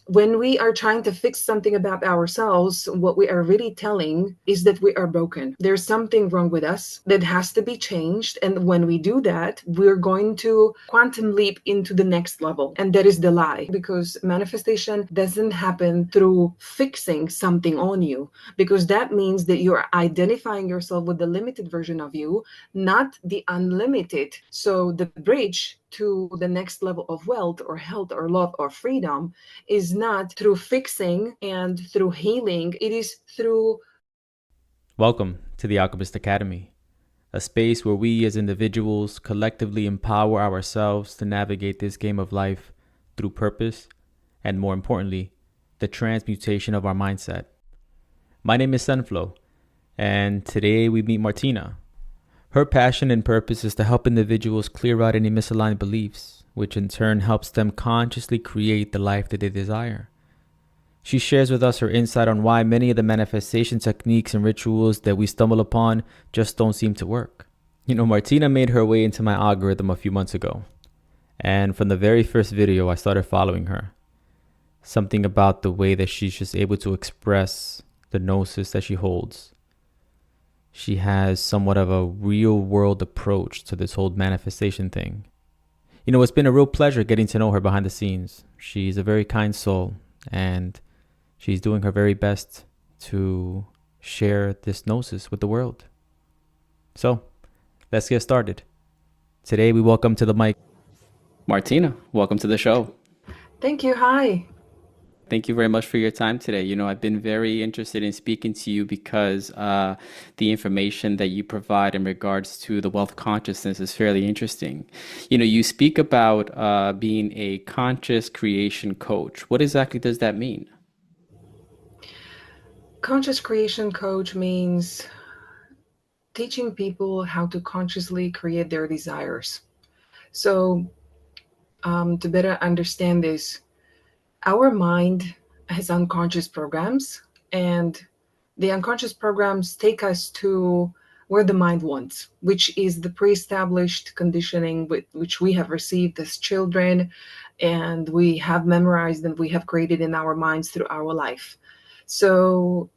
when we are trying to fix something about ourselves, what we are really telling is that we are broken. There's something wrong with us that has to be changed. And when we do that, we're going to quantum leap into the next level. And that is the lie, because manifestation doesn't happen through fixing something on you, because that means that you're identifying yourself with the limited version of you, not the unlimited. So the bridge to the next level of wealth or health or love or freedom is not through fixing and through healing. It is through. Welcome to the Alchemist Academy, a space where we as individuals collectively empower ourselves to navigate this game of life through purpose and, more importantly, the transmutation of our mindset. My name is Sunflow, and today we meet Martina. Her passion and purpose is to help individuals clear out any misaligned beliefs, which in turn helps them consciously create the life that they desire. She shares with us her insight on why many of the manifestation techniques and rituals that we stumble upon just don't seem to work. Martina made her way into my algorithm a few months ago, and from the very first video, I started following her. Something about the way that she's just able to express the gnosis that she holds. She has somewhat of a real world approach to this whole manifestation thing. It's been a real pleasure getting to know her behind the scenes. She's a very kind soul, and she's doing her very best to share this gnosis with the world. So, let's get started. Today, we welcome to the mic Martina. Welcome to the show. Thank you. Hi. Thank you very much for your time today. I've been very interested in speaking to you because the information that you provide in regards to the wealth consciousness is fairly interesting. You speak about being a conscious creation coach. What exactly does that mean? Conscious creation coach means teaching people how to consciously create their desires. So, to better understand this, our mind has unconscious programs, and the unconscious programs take us to where the mind wants, which is the pre-established conditioning which we have received as children, and we have memorized and we have created in our minds through our life. So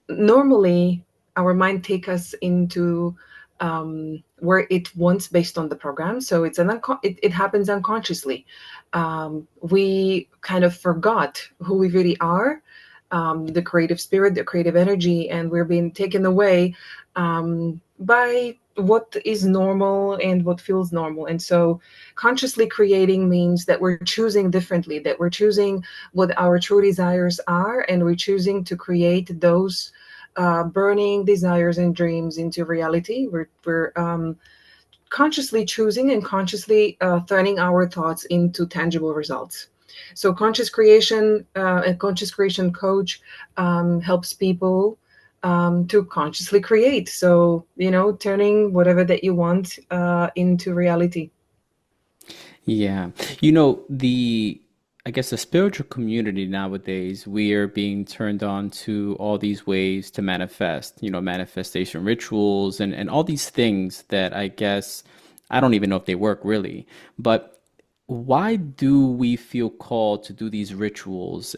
normally our mind take us into where it wants based on the program. So it happens unconsciously. We kind of forgot who we really are, the creative spirit, the creative energy, and we're being taken away by what is normal and what feels normal. And so consciously creating means that we're choosing differently, that we're choosing what our true desires are, and we're choosing to create those burning desires and dreams into reality. We're consciously choosing and consciously turning our thoughts into tangible results. So a conscious creation coach helps people to consciously create. So, turning whatever that you want into reality. Yeah. I guess the spiritual community nowadays, we are being turned on to all these ways to manifest, manifestation rituals and all these things that I guess I don't even know if they work really. But why do we feel called to do these rituals?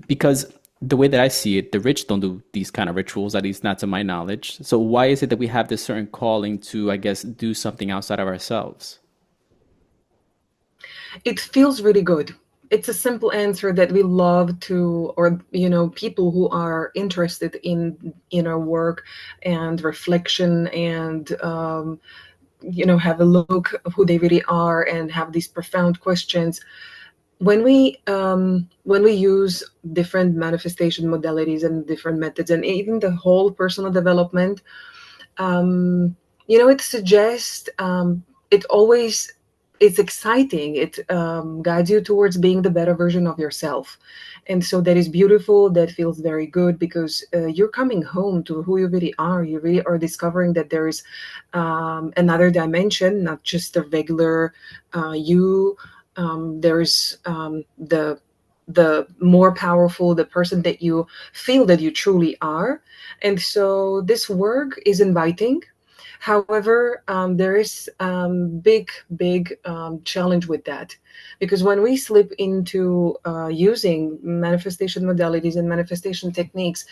Because the way that I see it, the rich don't do these kind of rituals, at least not to my knowledge. So why is it that we have this certain calling to, I guess, do something outside of ourselves? It feels really good. It's a simple answer that we love to, or people who are interested in inner work and reflection, and have a look of who they really are and have these profound questions. When we use different manifestation modalities and different methods, and even the whole personal development, it suggests, it always, it's exciting. It guides you towards being the better version of yourself. And so that is beautiful. That feels very good, because you're coming home to who you really are. You really are discovering that there is another dimension, not just the regular you. There's the more powerful, the person that you feel that you truly are. And so this work is inviting. However, there is big challenge with that, because when we slip into using manifestation modalities and manifestation techniques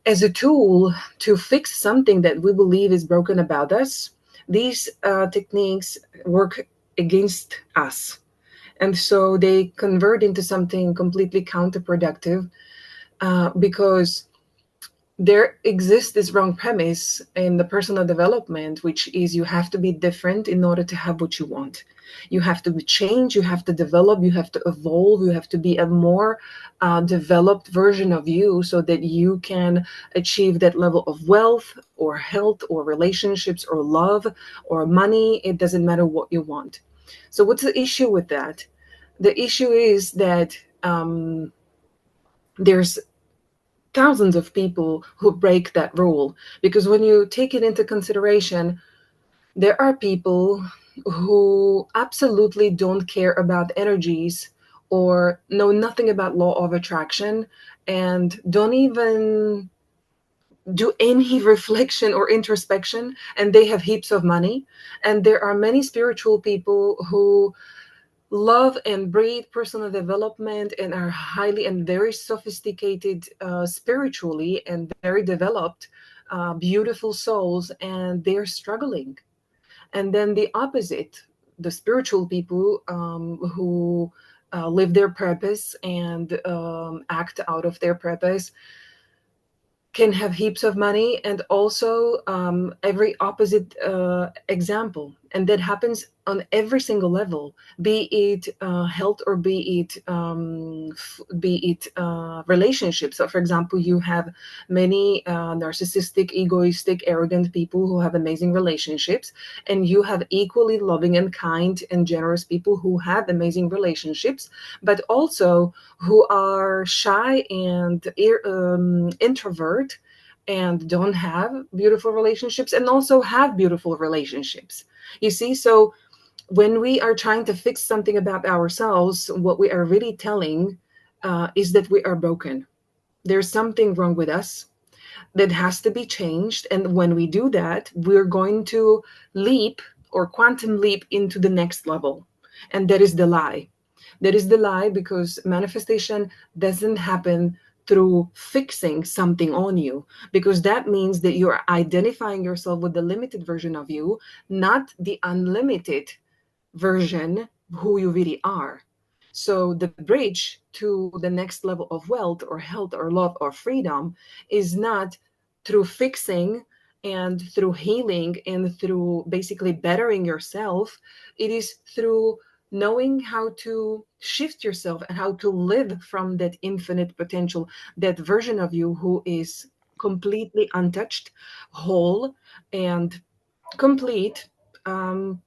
as a tool to fix something that we believe is broken about us, these techniques work against us. And so they convert into something completely counterproductive, because there exists this wrong premise in the personal development, which is you have to be different in order to have what you want. You have to change, you have to develop, you have to evolve, you have to be a more developed version of you so that you can achieve that level of wealth or health or relationships or love or money. It doesn't matter what you want. So, what's the issue with that? The issue is that there's thousands of people who break that rule, because when you take it into consideration, there are people who absolutely don't care about energies or know nothing about law of attraction and don't even do any reflection or introspection, and they have heaps of money. And there are many spiritual people who love and breathe personal development and are highly and very sophisticated spiritually and very developed, beautiful souls, and they're struggling. And then the opposite, the spiritual people who live their purpose and act out of their purpose, can have heaps of money, and also every opposite example. And that happens on every single level, be it health or be it relationships. So for example, you have many narcissistic, egoistic, arrogant people who have amazing relationships, and you have equally loving and kind and generous people who have amazing relationships, but also who are shy and introvert and don't have beautiful relationships, and also have beautiful relationships. You see, so when we are trying to fix something about ourselves, what we are really telling is that we are broken. There's something wrong with us that has to be changed. And when we do that, we're going to leap or quantum leap into the next level. And that is the lie. That is the lie, because manifestation doesn't happen through fixing something on you, because that means that you're identifying yourself with the limited version of you, not the unlimited version who you really are. So the bridge to the next level of wealth or health or love or freedom is not through fixing and through healing and through basically bettering yourself. It is through knowing how to shift yourself and how to live from that infinite potential, that version of you who is completely untouched, whole, and complete, um,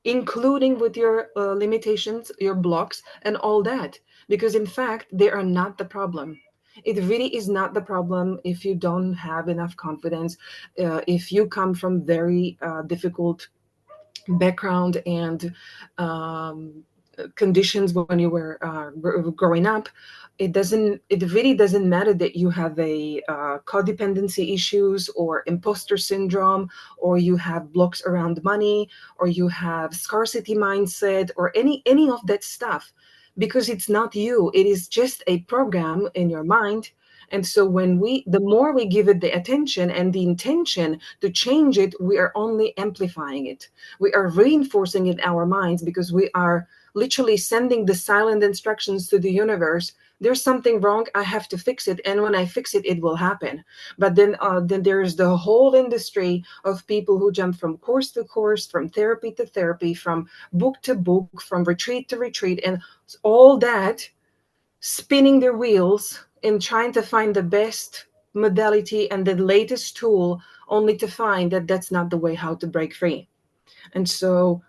including with your limitations, your blocks, and all that. Because in fact, they are not the problem. It really is not the problem if you don't have enough confidence, if you come from very difficult background and um, conditions when you were growing up. It really doesn't matter that you have a codependency issues or imposter syndrome, or you have blocks around money, or you have scarcity mindset, or any of that stuff, because it's not you. It is just a program in your mind. And so when we the more we give it the attention and the intention to change it, we are only amplifying it. We are reinforcing it in our minds, because we are literally sending the silent instructions to the universe. There's something wrong, I have to fix it, and when I fix it, it will happen. But then there's the whole industry of people who jump from course to course, from therapy to therapy, from book to book, from retreat to retreat, and all that, spinning their wheels in trying to find the best modality and the latest tool, only to find that that's not the way how to break free. And so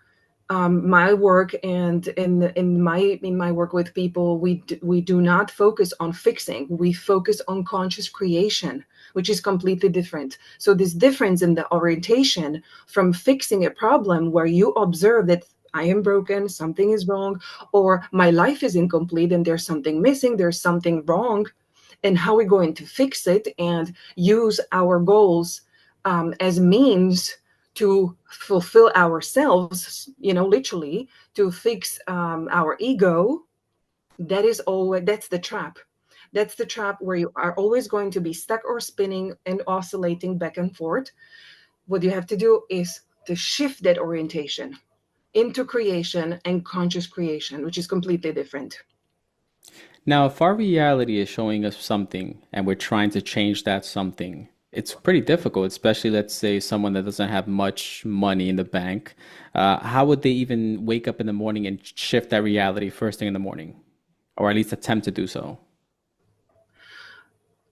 my work, and in my work with people, we do not focus on fixing. We focus on conscious creation, which is completely different. So this difference in the orientation from fixing a problem where you observe that I am broken, something is wrong, or my life is incomplete and there's something missing, there's something wrong, and how we're going to fix it and use our goals as means to fulfill ourselves, literally to fix our ego. That's the trap. That's the trap where you are always going to be stuck or spinning and oscillating back and forth. What you have to do is to shift that orientation into creation and conscious creation, which is completely different. Now, if our reality is showing us something and we're trying to change that something, it's pretty difficult, especially let's say someone that doesn't have much money in the bank. How would they even wake up in the morning and shift that reality first thing in the morning, or at least attempt to do so?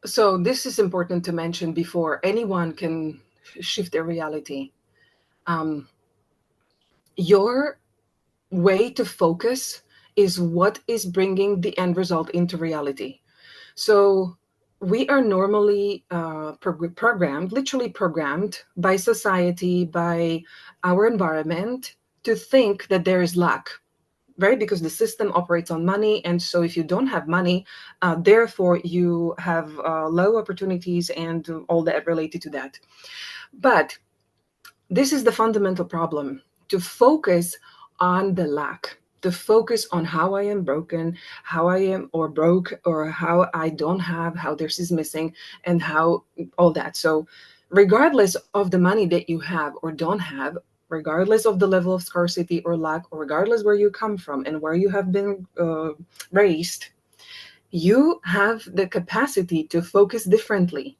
So this is important to mention before anyone can shift their reality. Um, your way to focus is what is bringing the end result into reality. So we are normally programmed, literally programmed by society, by our environment to think that there is lack, right? Because the system operates on money. And so if you don't have money, therefore you have low opportunities and all that related to that. But this is the fundamental problem, to focus on the lack, to focus on how I am broken, how I am or broke, or how I don't have, how this is missing, and how all that. So regardless of the money that you have or don't have, regardless of the level of scarcity or lack, or regardless where you come from and where you have been raised, you have the capacity to focus differently.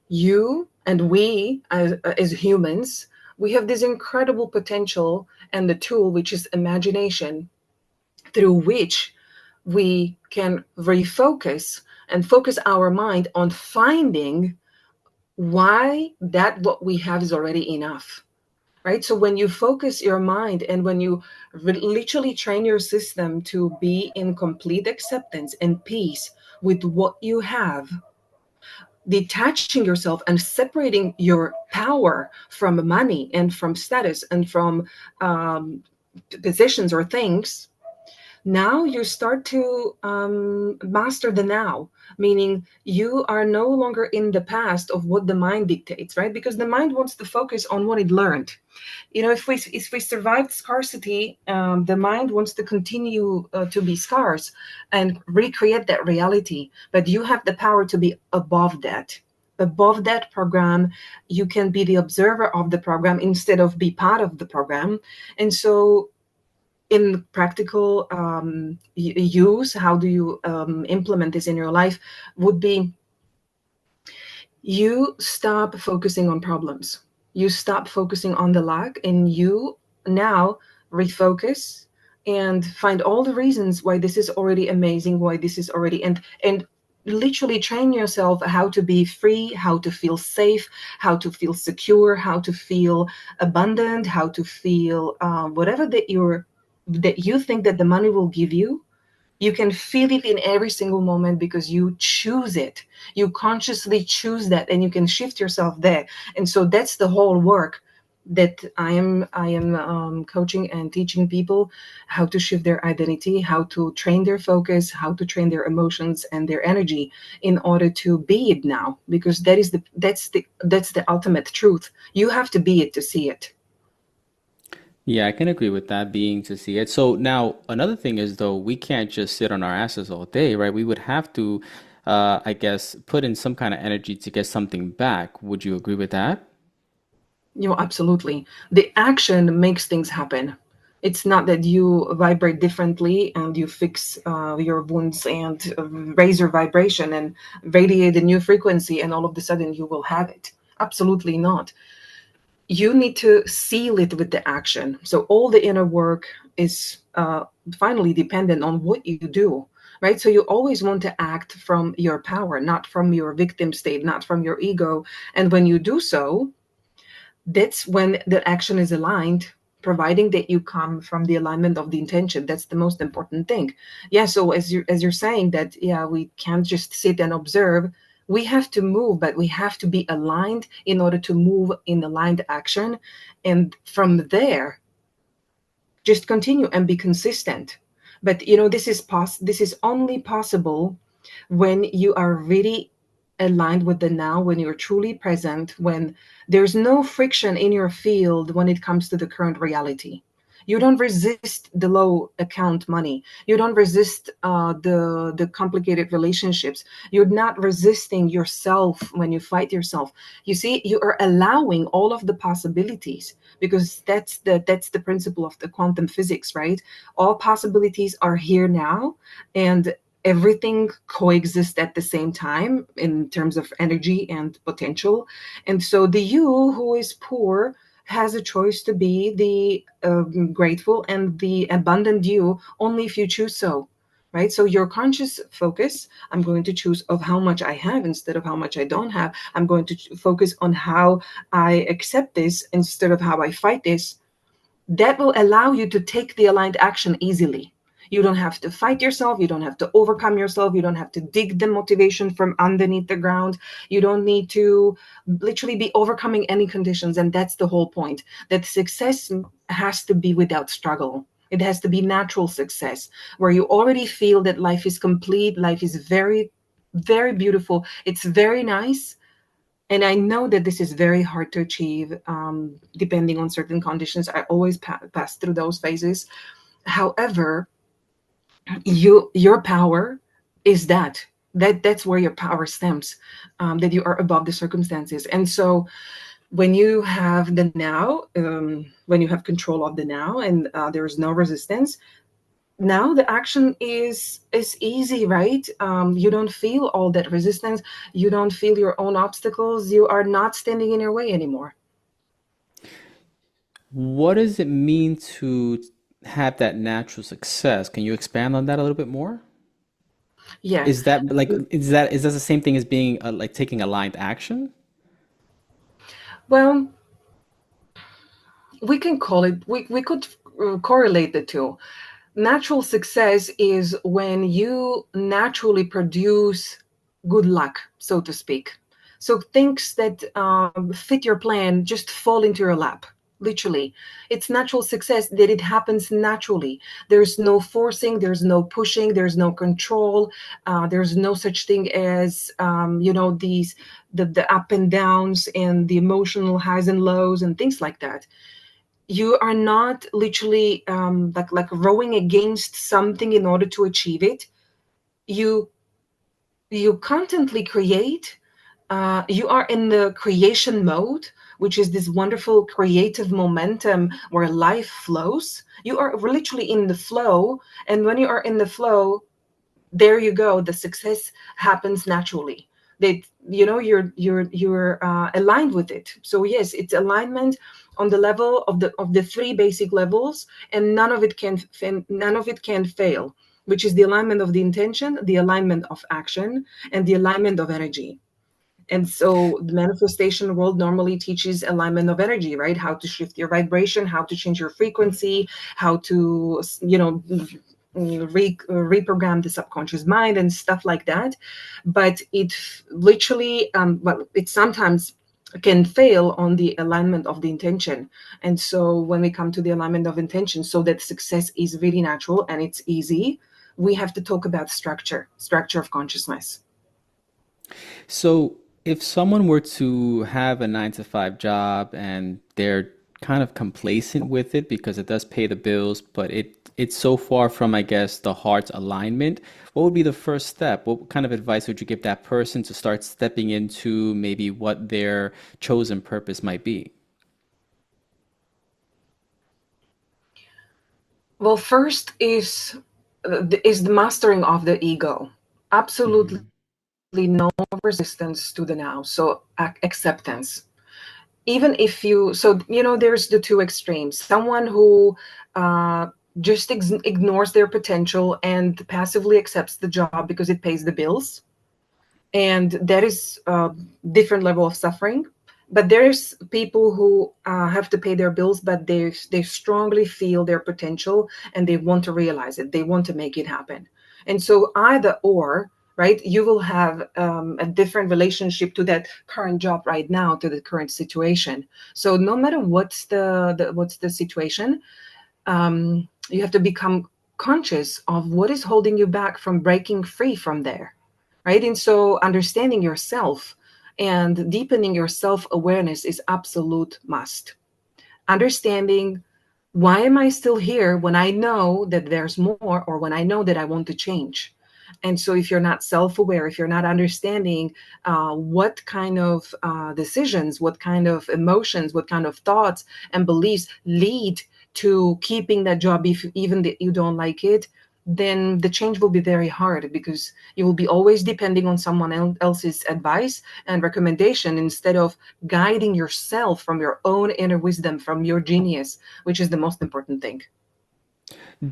You and we, as humans, we have this incredible potential and the tool, which is imagination, through which we can refocus and focus our mind on finding why that what we have is already enough. Right? So when you focus your mind and when you literally train your system to be in complete acceptance and peace with what you have, detaching yourself and separating your power from money and from status and from um, positions or things, now you start to master the now, meaning you are no longer in the past of what the mind dictates, right? Because the mind wants to focus on what it learned. If we survived scarcity, the mind wants to continue to be scarce and recreate that reality. But you have the power to be above that program. You can be the observer of the program instead of be part of the program. And so in practical use, how do you implement this in your life, would be you stop focusing on problems. You stop focusing on the lack, and you now refocus and find all the reasons why this is already amazing, why this is already, and literally train yourself how to be free, how to feel safe, how to feel secure, how to feel abundant, how to feel whatever that you think that the money will give you. You can feel it in every single moment because you choose it. You consciously choose that, and you can shift yourself there. And so that's the whole work that I am coaching and teaching people, how to shift their identity, how to train their focus, how to train their emotions and their energy in order to be it now, because that's the ultimate truth. You have to be it to see it. Yeah, I can agree with that, being to see it. So now another thing is though, we can't just sit on our asses all day, right? We would have to, I guess, put in some kind of energy to get something back. Would you agree with that? Absolutely. The action makes things happen. It's not that you vibrate differently and you fix your wounds and raise your vibration and radiate a new frequency, and all of a sudden you will have it. Absolutely not. You need to seal it with the action. So all the inner work is finally dependent on what you do. Right. So you always want to act from your power, not from your victim state, not from your ego. And when you do so, that's when the action is aligned, providing that you come from the alignment of the intention. That's the most important thing. Yeah, so as you're saying that, yeah, we can't just sit and observe. We have to move, but we have to be aligned in order to move in aligned action. And from there, just continue and be consistent. But this is only possible when you are really aligned with the now, when you're truly present, when there's no friction in your field when it comes to the current reality. You don't resist the low account money. You don't resist the complicated relationships. You're not resisting yourself when you fight yourself. You see, you are allowing all of the possibilities, because that's the principle of the quantum physics, right? All possibilities are here now, and everything coexists at the same time in terms of energy and potential. And so the you who is poor has a choice to be the grateful and the abundant you, only if you choose so. Right, so your conscious focus, I'm going to choose of how much I have instead of how much I don't have. I'm going to focus on how I accept this instead of how I fight this. That will allow you to take the aligned action easily. You don't have to fight yourself. You don't have to overcome yourself. You don't have to dig the motivation from underneath the ground. You don't need to literally be overcoming any conditions. And that's the whole point, that success has to be without struggle. It has to be natural success, where you already feel that life is complete. Life is very, very beautiful. It's very nice. And I know that this is very hard to achieve, depending on certain conditions. I always pass through those phases. However, your power is that's where your power stems, that you are above the circumstances. And so when you have the now, when you have control of the now, and there is no resistance, now the action is easy, right? You don't feel all that resistance. You don't feel your own obstacles. You are not standing in your way anymore. What does it mean to have that natural success? Can you expand on that a little bit more? Yeah. Is that the same thing as being like taking aligned action? Well, we can call it, we could correlate the two. Natural success is when you naturally produce good luck, so to speak. So things that fit your plan just fall into your lap, literally. It's natural success that it happens naturally. There's no forcing, there's no pushing, there's no control. There's no such thing as, the up and downs and the emotional highs and lows and things like that. You are not literally like rowing against something in order to achieve it. You you constantly create. You are in the creation mode, which is this wonderful creative momentum where life flows. You are literally in the flow, and when you are in the flow, there you go, the success happens naturally. That, you're aligned with it. So yes, it's alignment on the level of the three basic levels, and none of it can fail, which is the alignment of the intention, the alignment of action, and the alignment of energy. And so the manifestation world normally teaches alignment of energy, right? How to shift your vibration, how to change your frequency, how to, reprogram the subconscious mind and stuff like that. But it literally, well, it sometimes can fail on the alignment of the intention. And so when we come to the alignment of intention, so that success is really natural and it's easy, we have to talk about structure of consciousness. So, if someone were to have a 9 to 5 job and they're kind of complacent with it because it does pay the bills, but it's so far from, I guess, the heart's alignment, what would be the first step? What kind of advice would you give that person to start stepping into maybe what their chosen purpose might be? Well, first is the mastering of the ego. Absolutely Hmm. no resistance to the now. So acceptance. Even if you, so there's the two extremes. Someone who uh, just ignores their potential and passively accepts the job because it pays the bills, and that is a different level of suffering. But there's people who have to pay their bills, but they strongly feel their potential and they want to realize it, they want to make it happen. And so either or, right, you will have a different relationship to that current job right now, to the current situation. So no matter what's the situation, you have to become conscious of what is holding you back from breaking free from there, right? And so understanding yourself and deepening your self-awareness is absolute must. Understanding, why am I still here when I know that there's more, or when I know that I want to change? And so, if you're not self aware, if you're not understanding what kind of decisions, what kind of emotions, what kind of thoughts and beliefs lead to keeping that job, if even that you don't like it, then the change will be very hard, because you will be always depending on someone else's advice and recommendation, instead of guiding yourself from your own inner wisdom, from your genius, which is the most important thing.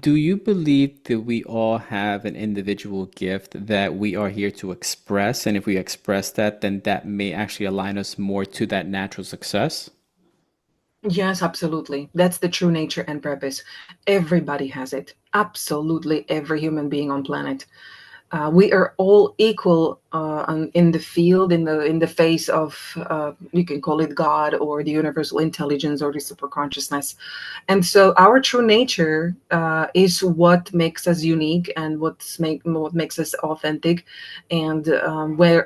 Do you believe that we all have an individual gift that we are here to express? And if we express that, then that may actually align us more to that natural success? Yes, absolutely. That's the true nature and purpose. Everybody has it. Absolutely every human being on planet. We are all equal in the field, in the face of, you can call it God, or the universal intelligence, or the super consciousness. And so our true nature is what makes us unique, and what makes us authentic. And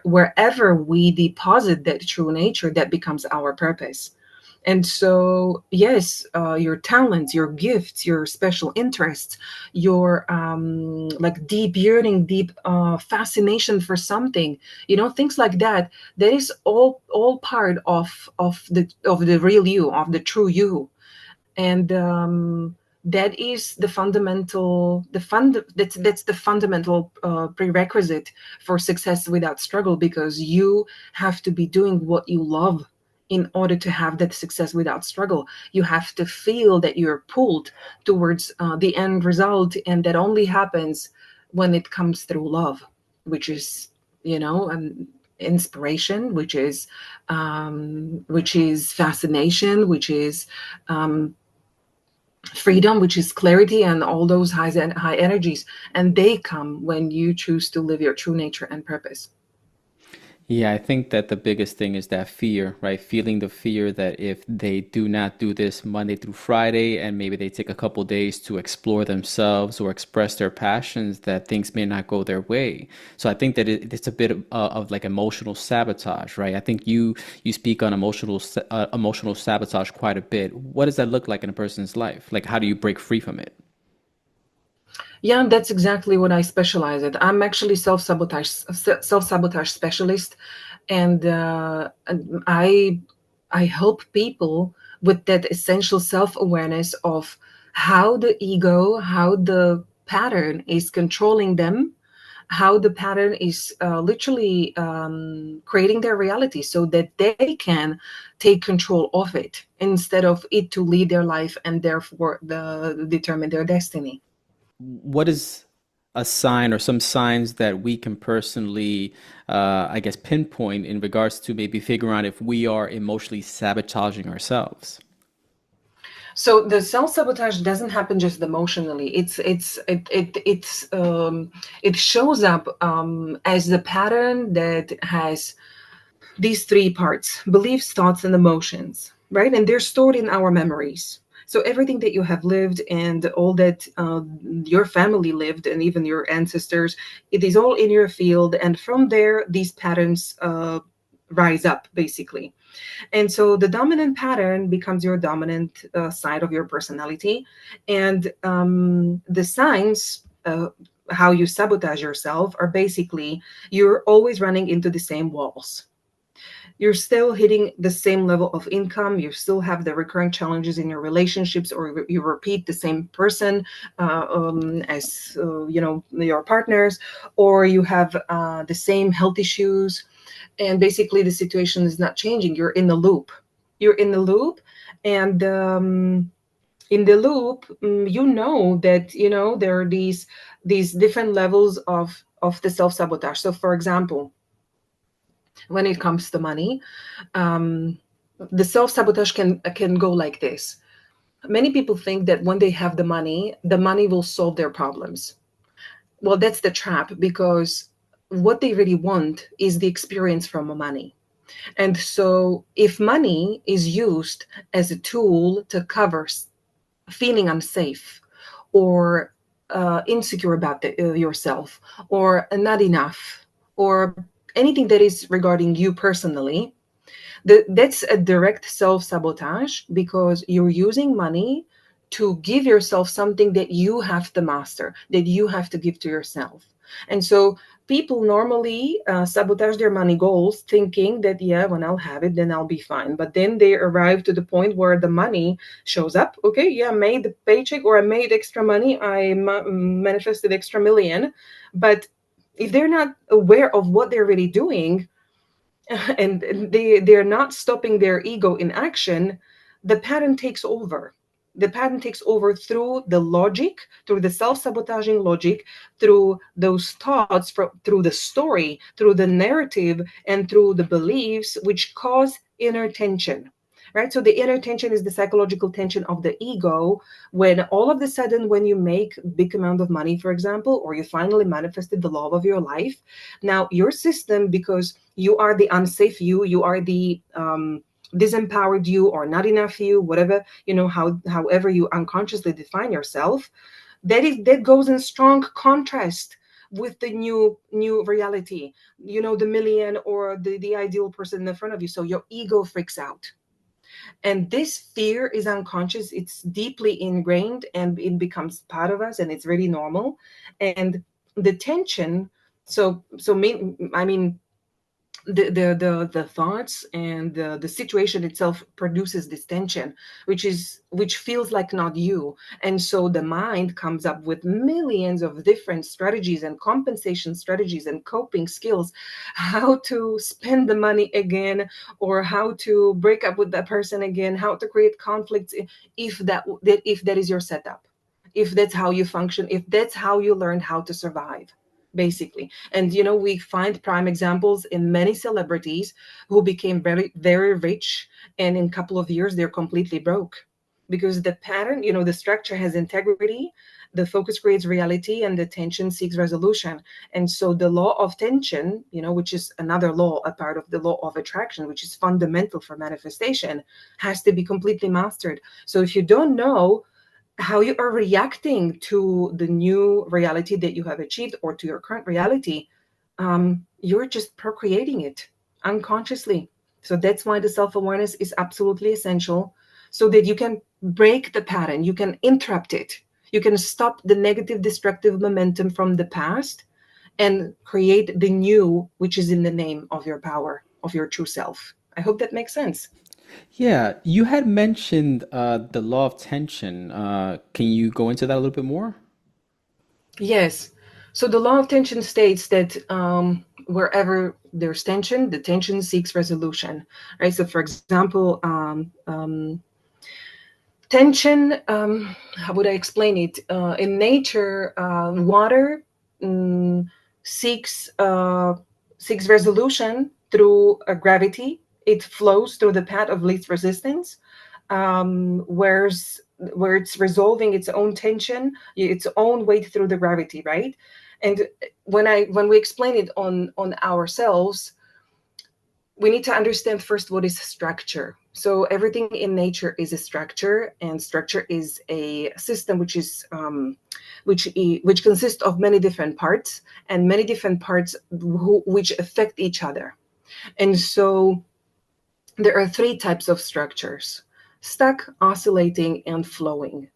wherever we deposit that true nature, that becomes our purpose. And so, yes, your talents, your gifts, your special interests, your like deep yearning, deep fascination for something, things like that. That is all part of the real you, of the true you. And that is the fundamental the fund that's the fundamental prerequisite for success without struggle, because you have to be doing what you love in order to have that success without struggle. You have to feel that you're pulled towards the end result, and that only happens when it comes through love, which is, inspiration, which is fascination, which is um, freedom, which is clarity, and all those high energies. And they come when you choose to live your true nature and purpose. Yeah, I think that the biggest thing is that fear, right? Feeling the fear that if they do not do this Monday through Friday, and maybe they take a couple days to explore themselves or express their passions, that things may not go their way. So I think that it's a bit of like emotional sabotage, right? I think you speak on emotional sabotage quite a bit. What does that look like in a person's life? Like, how do you break free from it? Yeah, that's exactly what I specialize in. I'm actually self-sabotage specialist, and I help people with that essential self-awareness of how the ego, how the pattern is controlling them, how the pattern is literally creating their reality, so that they can take control of it, instead of it to lead their life, and therefore determine their destiny. What is a sign or some signs that we can personally, I guess, pinpoint in regards to maybe figuring out if we are emotionally sabotaging ourselves? So the self sabotage doesn't happen just emotionally. It shows up as the pattern that has these three parts: beliefs, thoughts, and emotions, right? And they're stored in our memories. So everything that you have lived, and all that your family lived, and even your ancestors, it is all in your field. And from there, these patterns rise up, basically. And so the dominant pattern becomes your dominant side of your personality. And the signs, how you sabotage yourself, are basically you're always running into the same walls. You're still hitting the same level of income. You still have the recurring challenges in your relationships, or you repeat the same person as your partners, or you have the same health issues, and basically the situation is not changing. You're in the loop. You're in the loop, and in the loop, you know that there are these different levels of the self sabotage. So, for example, when it comes to money, um, the self sabotage can go like this. Many people think that when they have the money will solve their problems. Well, that's the trap, because what they really want is the experience from money. And so, if money is used as a tool to cover feeling unsafe, or insecure about yourself, or not enough, or anything that is regarding you personally, that's a direct self-sabotage, because you're using money to give yourself something that you have to master, that you have to give to yourself. And so people normally sabotage their money goals, thinking that, yeah, when I'll have it, then I'll be fine. But then they arrive to the point where the money shows up. Okay, yeah, I made the paycheck, or I made extra money, I manifested extra million. But if they're not aware of what they're really doing, and they're not stopping their ego in action, the pattern takes over. The pattern takes over through the logic, through the self-sabotaging logic, through those thoughts, through the story, through the narrative, and through the beliefs, which cause inner tension. Right? So the inner tension is the psychological tension of the ego, when all of a sudden, when you make big amount of money, for example, or you finally manifested the love of your life, now your system, because you are the unsafe you, you are the disempowered you, or not enough you, whatever, however you unconsciously define yourself, that goes in strong contrast with the new reality, the million, or the ideal person in front of you. So your ego freaks out, and this fear is unconscious, it's deeply ingrained, and it becomes part of us, and it's really normal. And the tension, I mean, the thoughts and the situation itself produces this tension, which feels like not you. And so the mind comes up with millions of different strategies and compensation strategies and coping skills, how to spend the money again, or how to break up with that person again, how to create conflicts, if that is your setup, if that's how you function, if that's how you learned how to survive, basically. And we find prime examples in many celebrities who became very, very rich, and in a couple of years they're completely broke, because the pattern, the structure has integrity, the focus creates reality, and the tension seeks resolution. And so the law of tension, which is another law, a part of the law of attraction, which is fundamental for manifestation, has to be completely mastered. So if you don't know how you are reacting to the new reality that you have achieved, or to your current reality, you're just procreating it unconsciously. So that's why the self-awareness is absolutely essential, so that you can break the pattern, you can interrupt it, you can stop the negative destructive momentum from the past, and create the new, which is in the name of your power, of your true self. I hope that makes sense. Yeah, you had mentioned the law of tension. Can you go into that a little bit more? Yes. So the law of tension states that wherever there's tension, the tension seeks resolution, right? So, for example, tension, how would I explain it? In nature, water um, seeks seeks resolution through gravity. It flows through the path of least resistance, where it's resolving its own tension, its own weight through the gravity, right? And when we explain it on ourselves, we need to understand first what is structure. So everything in nature is a structure, and structure is a system which consists of many different parts, and many different parts which affect each other. And so there are three types of structures: stuck, oscillating, and flowing.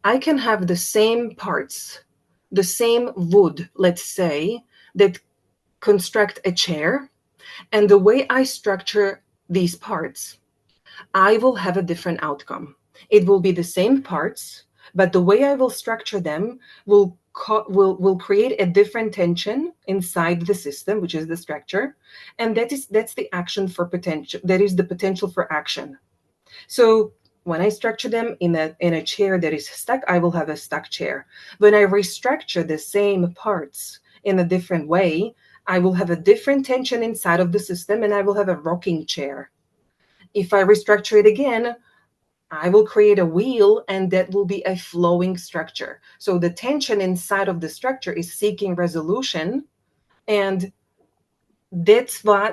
I can have the same parts, the same wood, let's say, that construct a chair, and the way I structure these parts, I will have a different outcome. It will be the same parts, but the way I will structure them will create a different tension inside the system, which is the structure, and that's the action for potential. That is the potential for action. So when I structure them in a chair that is stuck, I will have a stuck chair. When I restructure the same parts in a different way, I will have a different tension inside of the system, and I will have a rocking chair. If I restructure it again, I will create a wheel, and that will be a flowing structure. So the tension inside of the structure is seeking resolution, and that's why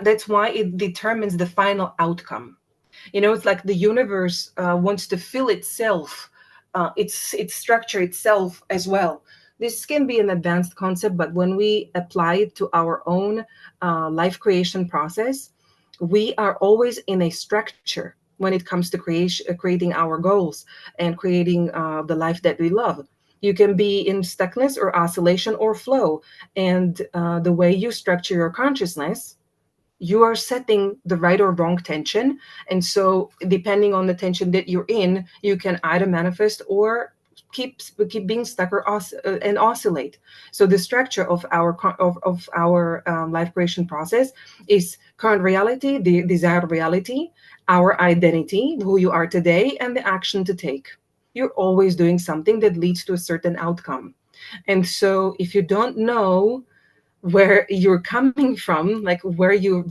it determines the final outcome. It's like the universe wants to fill itself, its structure itself as well. This can be an advanced concept, but when we apply it to our own life creation process, we are always in a structure when it comes to creating our goals and creating the life that we love. You can be in stuckness or oscillation or flow. And the way you structure your consciousness, you are setting the right or wrong tension. And so depending on the tension that you're in, you can either manifest or keep being stuck or and oscillate. So the structure of our life creation process is current reality, the desired reality, our identity, who you are today, and the action to take. You're always doing something that leads to a certain outcome. And so if you don't know where you're coming from, like where you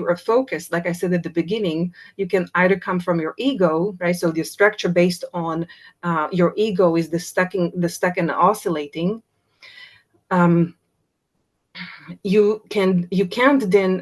are focused, like I said at the beginning, you can either come from your ego, right? So the structure based on your ego is the stuck and oscillating. um, you can't then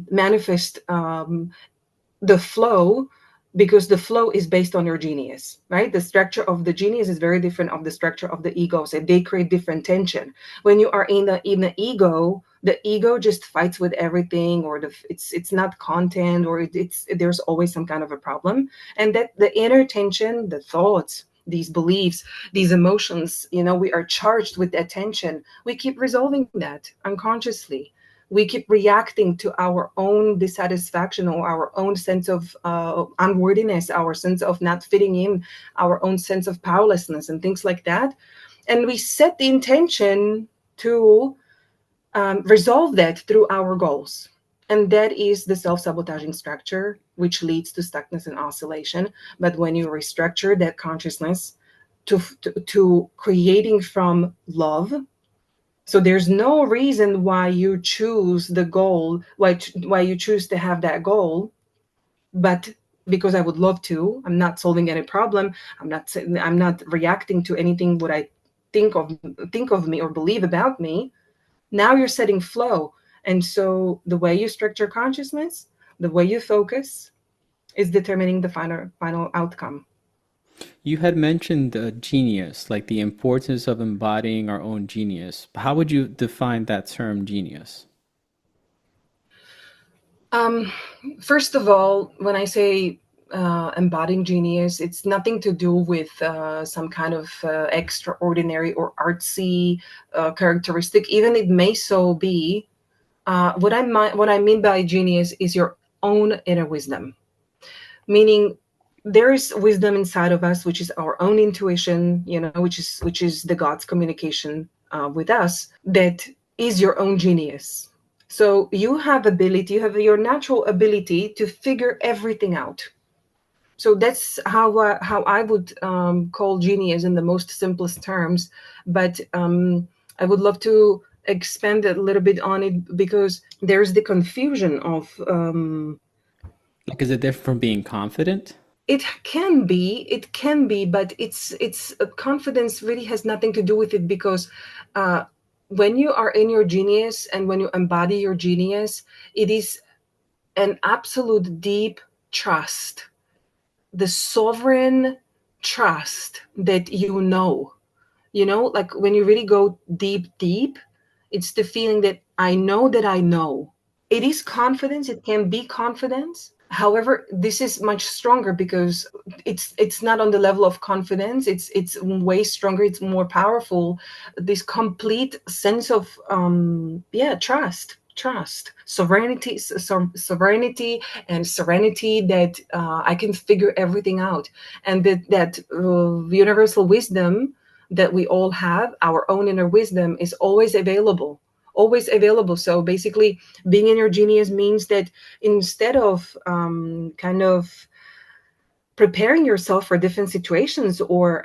manifest the flow, because the flow is based on your genius, right? The structure of the genius is very different of the structure of the ego, so they create different tension. When you are in the ego, the ego just fights with everything, or it's not content, or it's there's always some kind of a problem. And that the inner tension, the thoughts, these beliefs, these emotions, we are charged with that tension. We keep resolving that unconsciously. We keep reacting to our own dissatisfaction or our own sense of unworthiness, our sense of not fitting in, our own sense of powerlessness, and things like that. And we set the intention to resolve that through our goals. And that is the self sabotaging structure, which leads to stuckness and oscillation. But when you restructure that consciousness to creating from love, so there's no reason why you choose the goal, why you choose to have that goal, but because I would love to. I'm not solving any problem. I'm not reacting to anything what I think of think of me or believe about me. Now you're setting flow. And so the way you structure consciousness, the way you focus, is determining the final outcome. You had mentioned genius, like the importance of embodying our own genius. How would you define that term genius? Um, First of all, when I say embodying genius, it's nothing to do with some kind of extraordinary or artsy characteristic. Even it may so be. What I mean by genius is your own inner wisdom, meaning there is wisdom inside of us, which is our own intuition, which is the God's communication with us. That is your own genius. So you have your natural ability to figure everything out. So that's how I would call genius in the most simplest terms. But I would love to expand a little bit on it, because there's the confusion of Like, is it different from being confident? it can be, but it's confidence really has nothing to do with it, because uh, when you are in your genius and when you embody your genius, it is an absolute deep trust, the sovereign trust that like when you really go deep deep, it's the feeling that I know. It is confidence, it can be confidence. However, this is much stronger because it's not on the level of confidence. It's way stronger, it's more powerful. This complete sense of trust, sovereignty and serenity, that I can figure everything out. And that universal wisdom that we all have, our own inner wisdom, is always available, always available. So basically, being in your genius means that instead of kind of preparing yourself for different situations, or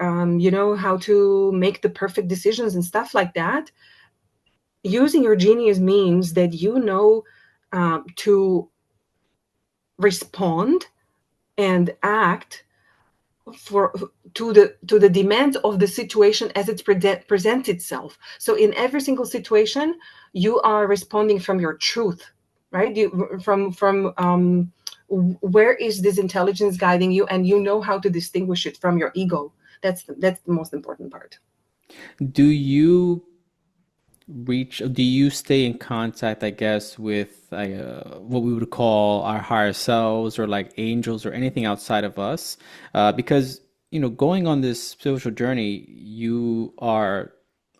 how to make the perfect decisions and stuff like that, using your genius means that to respond and act for to the demands of the situation as it presents itself. So in every single situation, you are responding from your truth, right? Where is this intelligence guiding you, and you know how to distinguish it from your ego. That's the most important part. Do you do you stay in contact, I guess, with what we would call our higher selves or like angels or anything outside of us? Because, going on this spiritual journey, you are,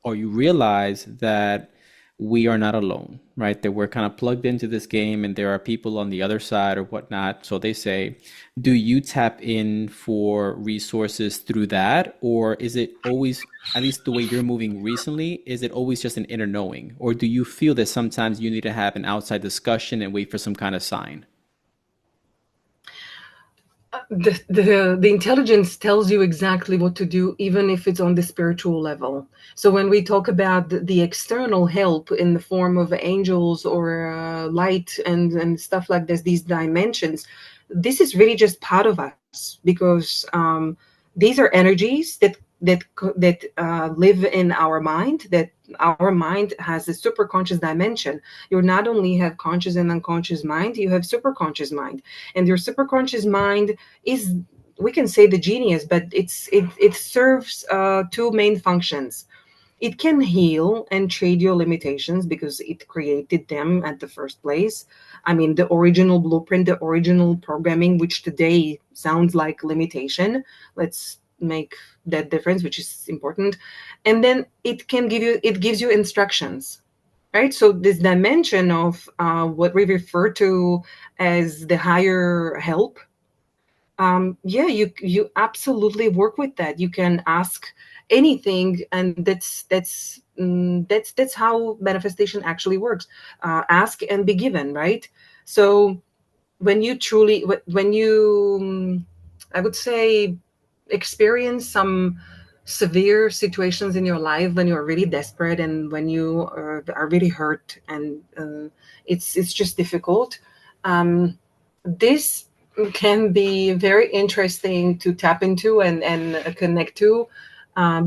or you realize that we are not alone, right? That we're kind of plugged into this game and there are people on the other side or whatnot. So they say, do you tap in for resources through that? Or is it always, at least the way you're moving recently, is it always just an inner knowing? Or do you feel that sometimes you need to have an outside discussion and wait for some kind of sign? The intelligence tells you exactly what to do, even if it's on the spiritual level. So when we talk about the external help in the form of angels or light and stuff like this, these dimensions, this is really just part of us, because these are energies that live in our mind. That our mind has a super conscious dimension. You not only have conscious and unconscious mind, you have super conscious mind, and your super conscious mind is, we can say, the genius, but it serves two main functions. It can heal and trade your limitations because it created them at the first place. I mean, the original blueprint, the original programming, which today sounds like limitation. Let's make that difference, which is important. And then it gives you instructions, right? So this dimension of what we refer to as the higher help, yeah, you absolutely work with that. You can ask anything, and that's how manifestation actually works. Ask and be given, right? So when you truly, when you, I would say, experience some severe situations in your life, when you're really desperate and when you are really hurt, and it's just difficult. This can be very interesting to tap into and connect to,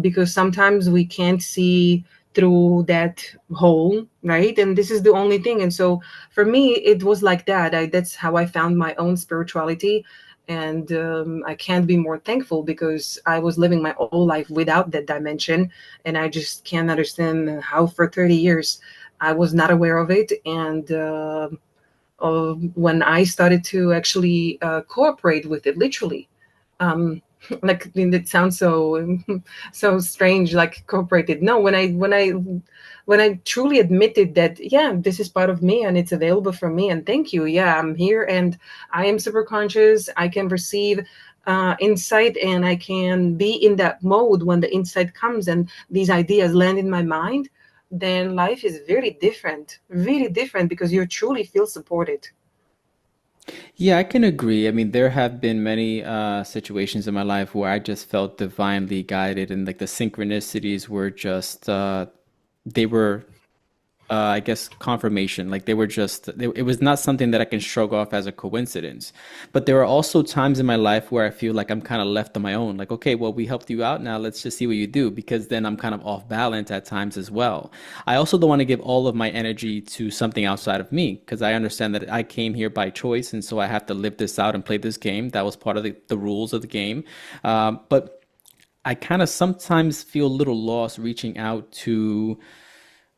because sometimes we can't see through that hole, right? And this is the only thing. And so for me, it was like that. That's how I found my own spirituality. And I can't be more thankful, because I was living my whole life without that dimension. And I just can't understand how for 30 years I was not aware of it. And when I started to actually cooperate with it, literally, um, like, I mean, it sounds so so strange, like cooperated. No, when I truly admitted that, yeah, this is part of me and it's available for me, and thank you, yeah, I'm here, and I am super conscious. I can receive insight, and I can be in that mode when the insight comes and these ideas land in my mind. Then life is very different, really different, because you truly feel supported. Yeah, I can agree. I mean, there have been many situations in my life where I just felt divinely guided, and like the synchronicities were just they were I guess confirmation. Like they were just, it was not something that I can shrug off as a coincidence. But there are also times in my life where I feel like I'm kind of left on my own. Like, okay, well, we helped you out. Now let's just see what you do, because then I'm kind of off balance at times as well. I also don't want to give all of my energy to something outside of me, because I understand that I came here by choice. And so I have to live this out and play this game. That was part of the rules of the game. But I kind of sometimes feel a little lost reaching out to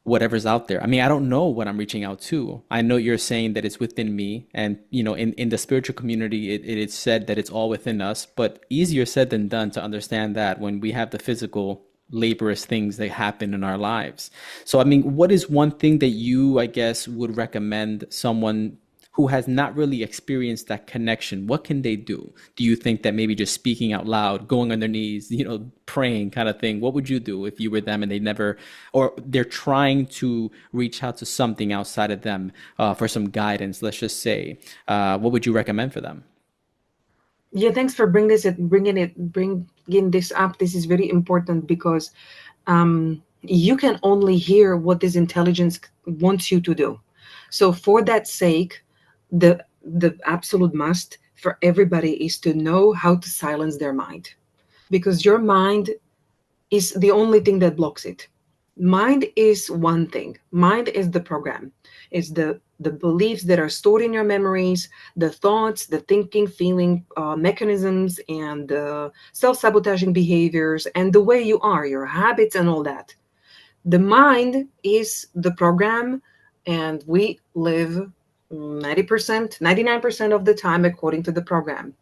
whatever's out there. I mean, I don't know what I'm reaching out to. I know you're saying that it's within me. And, in the spiritual community, it is said that it's all within us, but easier said than done to understand that when we have the physical, laborious things that happen in our lives. So, I mean, what is one thing that you, I guess, would recommend someone who has not really experienced that connection? What can they do? Do you think that maybe just speaking out loud, going on their knees, praying kind of thing? What would you do if you were them and they never, or they're trying to reach out to something outside of them for some guidance, let's just say? What would you recommend for them? Yeah, thanks for bringing this up. This is very important, because you can only hear what this intelligence wants you to do. So for that sake, the absolute must for everybody is to know how to silence their mind, because your mind is the only thing that blocks it. Mind is one thing. Mind is the program. It's the beliefs that are stored in your memories, the thoughts, the thinking, feeling mechanisms, and self-sabotaging behaviors, and the way you are, your habits, and all that. The mind is the program, and we live 90%, 99% of the time according to the program.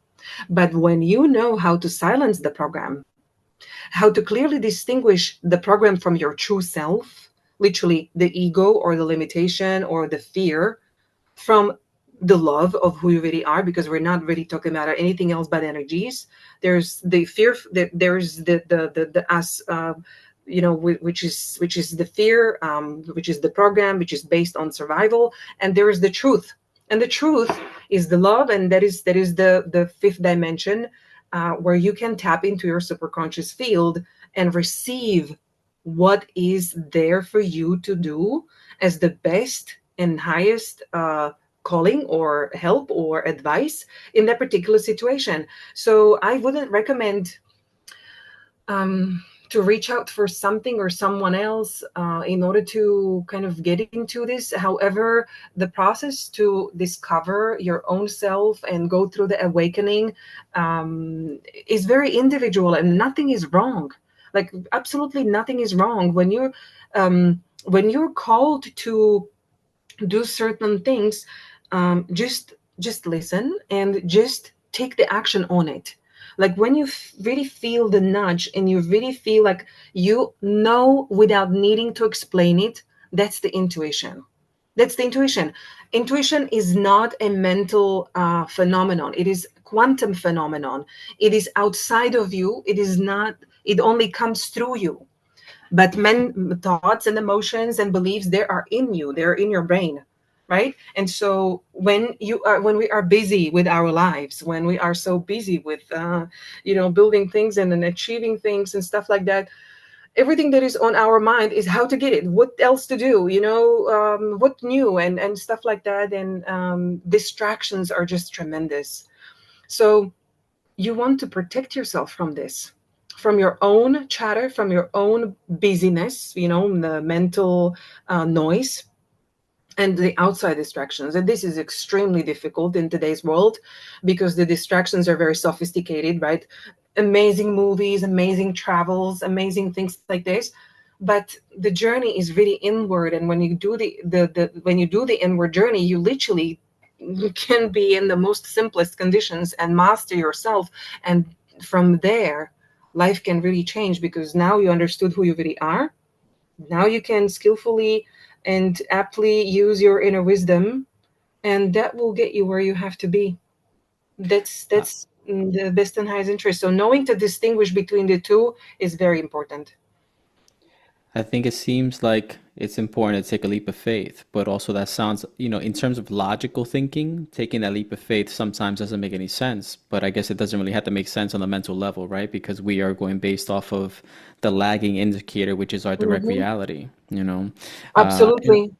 But when you know how to silence the program, how to clearly distinguish the program from your true self, literally the ego or the limitation or the fear, from the love of who you really are, because we're not really talking about anything else but energies. There's the fear, there's the us, which is the fear, which is the program, which is based on survival, and there is the truth, and the truth is the love, and that is the fifth dimension, where you can tap into your superconscious field and receive what is there for you to do as the best and highest calling or help or advice in that particular situation. So I wouldn't recommend to reach out for something or someone else in order to kind of get into this. However, the process to discover your own self and go through the awakening is very individual, and nothing is wrong. Like, absolutely nothing is wrong when you're called to do certain things. Just listen and just take the action on it. Like, when you really feel the nudge and you really feel like you know without needing to explain it, that's the intuition. That's the intuition. Intuition is not a mental phenomenon. It is quantum phenomenon. It is outside of you. It is not. It only comes through you. But thoughts and emotions and beliefs, they are in you. They're in your brain, right? And so when we are busy with our lives, when we are so busy with building things and then achieving things and stuff like that, everything that is on our mind is how to get it, what else to do, what new, and stuff like that. And distractions are just tremendous. So you want to protect yourself from this, from your own chatter, from your own busyness, the mental noise, and the outside distractions. And this is extremely difficult in today's world because the distractions are very sophisticated, right? Amazing movies, amazing travels, amazing things like this. But the journey is really inward. And when you do the inward journey, you literally can be in the most simplest conditions and master yourself. And from there, life can really change, because now you understood who you really are. Now you can skillfully and aptly use your inner wisdom, and that will get you where you have to be. That's the best and highest interest. So knowing to distinguish between the two is very important. I think it seems like it's important to take a leap of faith, but also that sounds, in terms of logical thinking, taking that leap of faith sometimes doesn't make any sense. But I guess it doesn't really have to make sense on the mental level, right? Because we are going based off of the lagging indicator, which is our direct Hmm. reality, you know? And Absolutely.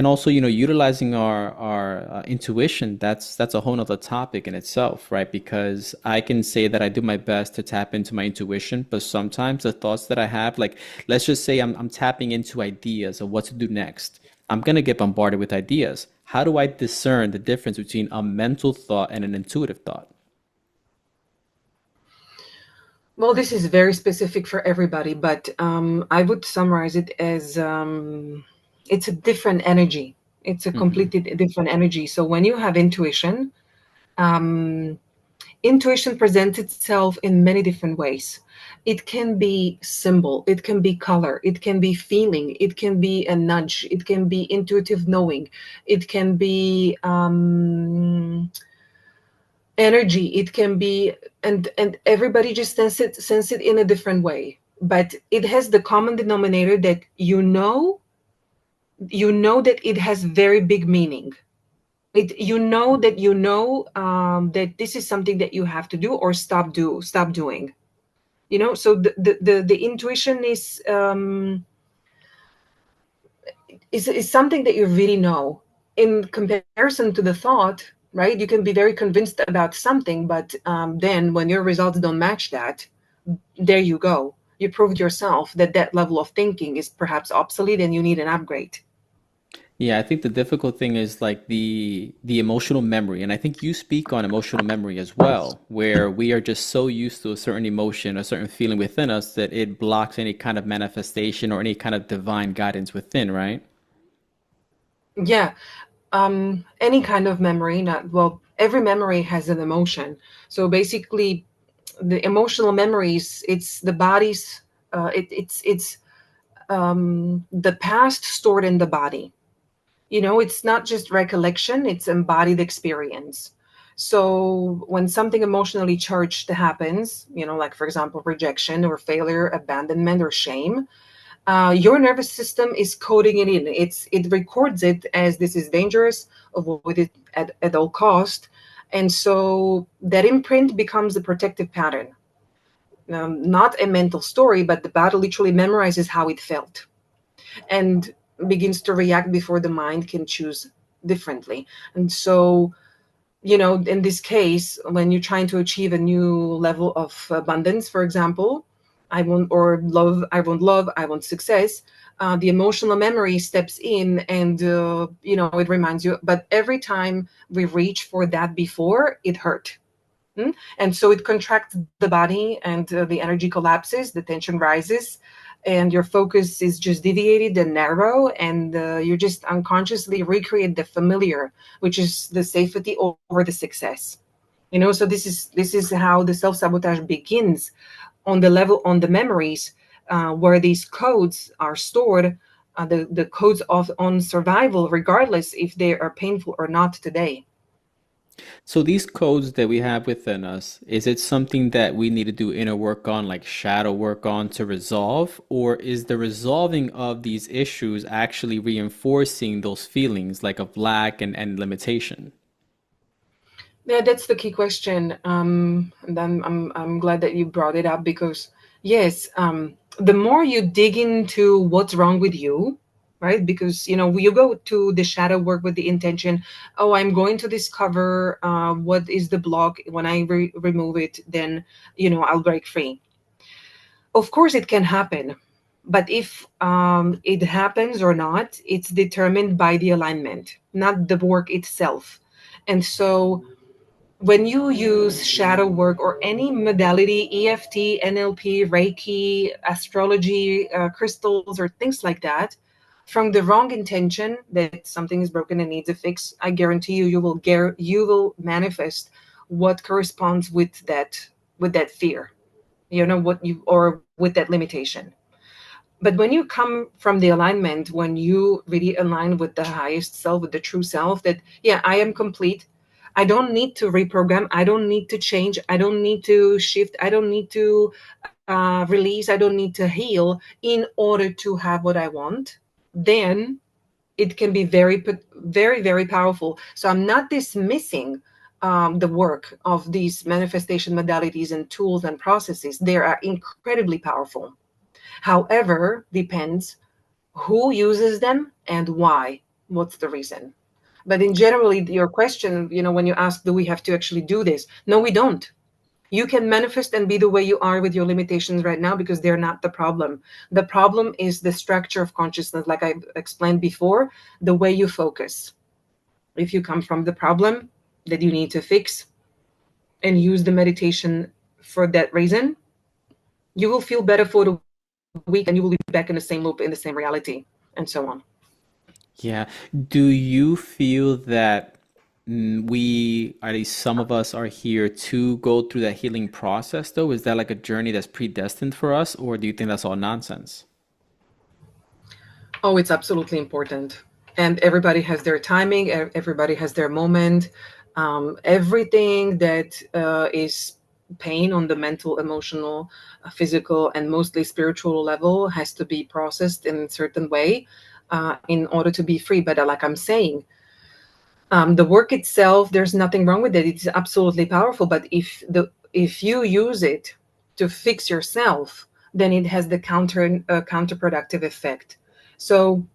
also, utilizing our intuition, that's a whole nother topic in itself, right? Because I can say that I do my best to tap into my intuition, but sometimes the thoughts that I have, like, let's just say I'm tapping into ideas of what to do next. I'm gonna get bombarded with ideas. How do I discern the difference between a mental thought and an intuitive thought? Well, this is very specific for everybody, but I would summarize it as it's a different energy. It's a Hmm. completely different energy. So when you have intuition, um, intuition presents itself in many different ways. It can be symbol, it can be color, it can be feeling, it can be a nudge, it can be intuitive knowing, it can be energy, it can be, and everybody just sense it in a different way. But it has the common denominator that you know that it has very big meaning. That this is something that you have to do or stop doing. So the intuition is something that you really know, in comparison to the thought, right? You can be very convinced about something, but then when your results don't match that, there you go. you proved yourself that that level of thinking is perhaps obsolete and you need an upgrade. Yeah, I think the difficult thing is like the emotional memory, and I think you speak on emotional memory as well, where we are just so used to a certain emotion, a certain feeling within us that it blocks any kind of manifestation or any kind of divine guidance within, right? Yeah, any kind of memory, not well, every memory has an emotion. So basically, the emotional memories, it's the body's, it's the past stored in the body. It's not just recollection, it's embodied experience. So when something emotionally charged happens, like for example, rejection or failure, abandonment or shame, your nervous system is coding it in. It records it as this is dangerous, avoid it at all cost. And so that imprint becomes a protective pattern. Not a mental story, but the body literally memorizes how it felt and begins to react before the mind can choose differently. And so, in this case, when you're trying to achieve a new level of abundance, for example, I want success. The emotional memory steps in and, it reminds you. But every time we reach for that before, it hurt. And so it contracts the body and the energy collapses, the tension rises, and your focus is just deviated and narrow, and you just unconsciously recreate the familiar, which is the safety over the success. So this is how the self-sabotage begins on the level, on the memories, where these codes are stored, the codes of on survival, regardless if they are painful or not today. So these codes that we have within us, is it something that we need to do inner work on, like shadow work on to resolve? Or is the resolving of these issues actually reinforcing those feelings like of lack and limitation? Yeah, that's the key question. And I'm glad that you brought it up because, yes, the more you dig into what's wrong with you, right? Because, you go to the shadow work with the intention, oh, I'm going to discover what is the block. When I remove it, then, I'll break free. Of course, it can happen. But if it happens or not, it's determined by the alignment, not the work itself. And so, when you use shadow work or any modality, EFT, NLP, Reiki, astrology, crystals, or things like that, from the wrong intention that something is broken and needs a fix, I guarantee you, you will manifest what corresponds with that fear. What you or with that limitation. But when you come from the alignment, when you really align with the highest self, with the true self, that, yeah, I am complete. I don't need to reprogram. I don't need to change. I don't need to shift. I don't need to release. I don't need to heal in order to have what I want. Then it can be very, very, very powerful. So I'm not dismissing the work of these manifestation modalities and tools and processes. They are incredibly powerful. However, depends who uses them and why. What's the reason? But in generally, your question, when you ask, do we have to actually do this? No, we don't. You can manifest and be the way you are with your limitations right now because they're not the problem. The problem is the structure of consciousness, like I explained before, the way you focus. If you come from the problem that you need to fix and use the meditation for that reason, you will feel better for the week and you will be back in the same loop, in the same reality, and so on. Yeah. Do you feel that we, at least some of us, are here to go through that healing process, though? Is that like a journey that's predestined for us, or do you think that's all nonsense? Oh, it's absolutely important. And everybody has their timing, everybody has their moment. Everything that is pain on the mental, emotional, physical, and mostly spiritual level has to be processed in a certain way in order to be free. But like I'm saying, the work itself, there's nothing wrong with it. It's absolutely powerful. But if you use it to fix yourself, then it has the counterproductive effect. So,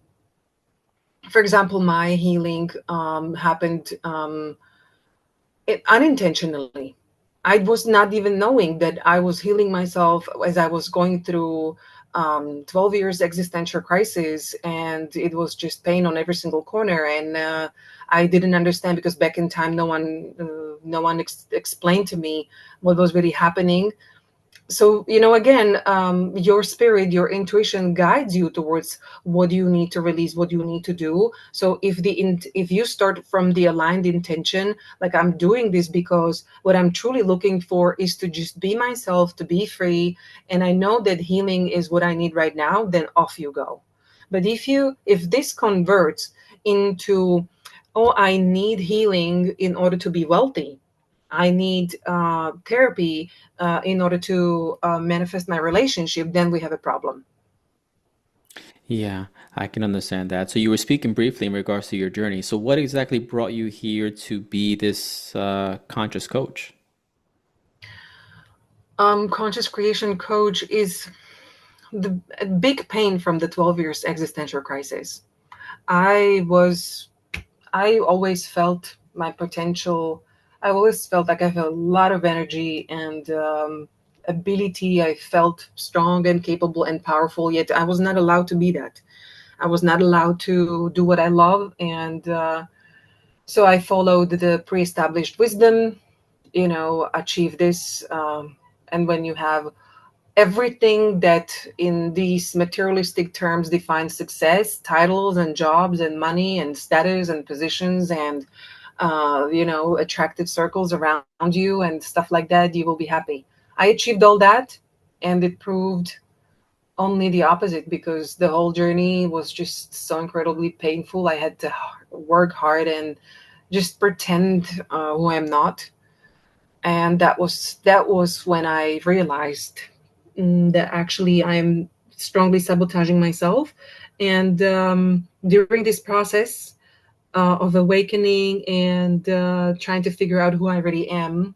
for example, my healing happened unintentionally. I was not even knowing that I was healing myself as I was going through 12 years existential crisis, and it was just pain on every single corner. And I didn't understand because back in time, no one explained to me what was really happening. So again, your spirit, your intuition guides you towards what you need to release, what you need to do. So if you start from the aligned intention, like, I'm doing this because what I'm truly looking for is to just be myself, to be free, and I know that healing is what I need right now, then off you go. But if this converts into, oh, I need healing in order to be wealthy, I need therapy in order to manifest my relationship, then we have a problem. Yeah, I can understand that. So you were speaking briefly in regards to your journey. So what exactly brought you here to be this conscious coach? Conscious creation coach is the a big pain from the 12 years existential crisis. I was, I always felt my potential. I always felt like I have a lot of energy and ability. I felt strong and capable and powerful, yet I was not allowed to be that. I was not allowed to do what I love. And so I followed the pre established wisdom, achieve this. And when you have everything that in these materialistic terms defines success, titles and jobs and money and status and positions and attractive circles around you and stuff like that, you will be happy. I achieved all that, and it proved only the opposite, because the whole journey was just so incredibly painful. I had to work hard and just pretend who I'm not. And that was when I realized that actually I'm strongly sabotaging myself. And during this process of awakening and trying to figure out who I really am,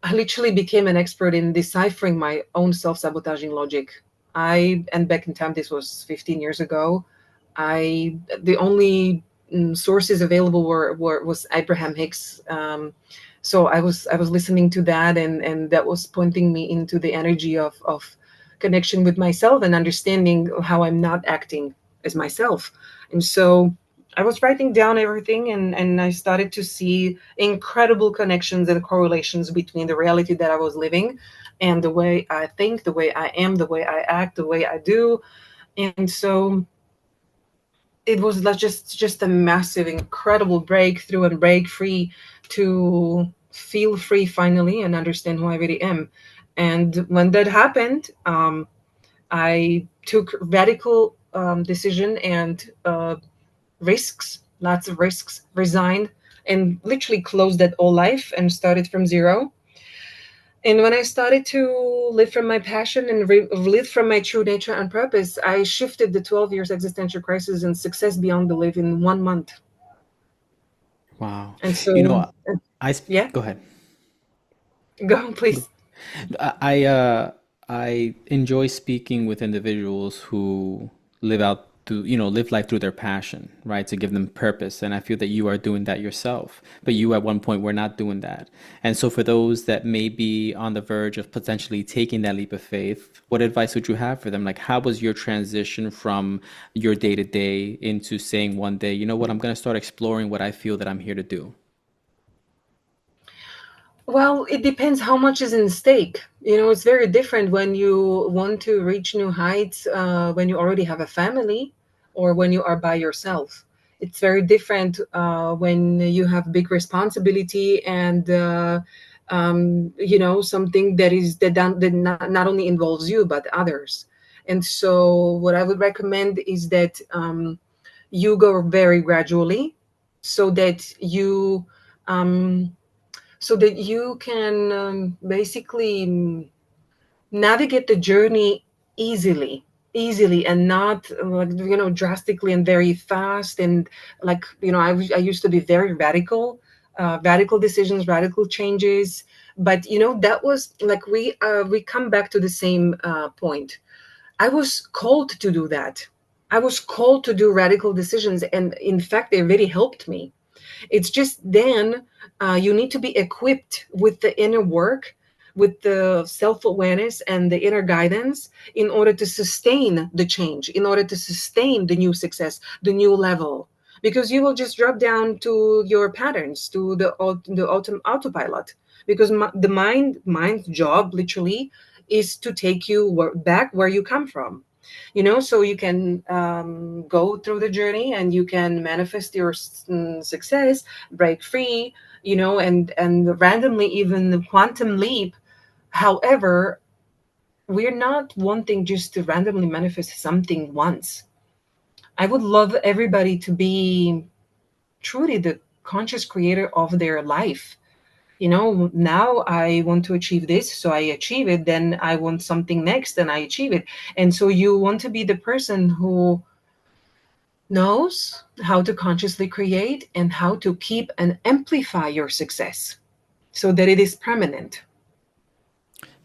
I literally became an expert in deciphering my own self-sabotaging logic. And back in time, this was 15 years ago. The only sources available was Abraham Hicks. So I was listening to that, and that was pointing me into the energy of connection with myself and understanding how I'm not acting as myself. And so I was writing down everything, and I started to see incredible connections and correlations between the reality that I was living and the way I think, the way I am, the way I act, the way I do. And so it was just a massive, incredible breakthrough and break free to feel free finally and understand who I really am. And when that happened, I took radical decision and risks, lots of risks, resigned, and literally closed that old life and started from zero. And when I started to live from my passion and live from my true nature and purpose, I shifted the 12 years existential crisis and success beyond belief in 1 month. Wow. And You so, know, yeah, go ahead. go please. I uh I enjoy speaking with individuals who live life through their passion, right? To give them purpose. And I feel that you are doing that yourself. But you at one point were not doing that. And so for those that may be on the verge of potentially taking that leap of faith, what advice would you have for them? Like, how was your transition from your day to day into saying one day, you know what, I'm gonna start exploring what I feel that I'm here to do? Well, it depends how much is in stake. It's very different when you want to reach new heights, when you already have a family, or when you are by yourself. It's very different when you have big responsibility and something that not only involves you but others. And so, what I would recommend is that you go very gradually, so that um, you can basically navigate the journey easily and not like drastically and very fast. And like I used to be very radical decisions, radical changes. But that was like we come back to the same point. I was called to do that. I was called to do radical decisions, and in fact they really helped me. It's just then you need to be equipped with the inner work, with the self awareness and the inner guidance in order to sustain the change, in order to sustain the new success, the new level. Because you will just drop down to your patterns, to the autopilot. Because the mind's job, literally, is to take you back where you come from. So you can go through the journey and you can manifest your success, break free, and randomly even quantum leap. However, we're not wanting just to randomly manifest something once. I would love everybody to be truly the conscious creator of their life. Now I want to achieve this, so I achieve it. Then I want something next, and I achieve it. And so you want to be the person who knows how to consciously create and how to keep and amplify your success so that it is permanent.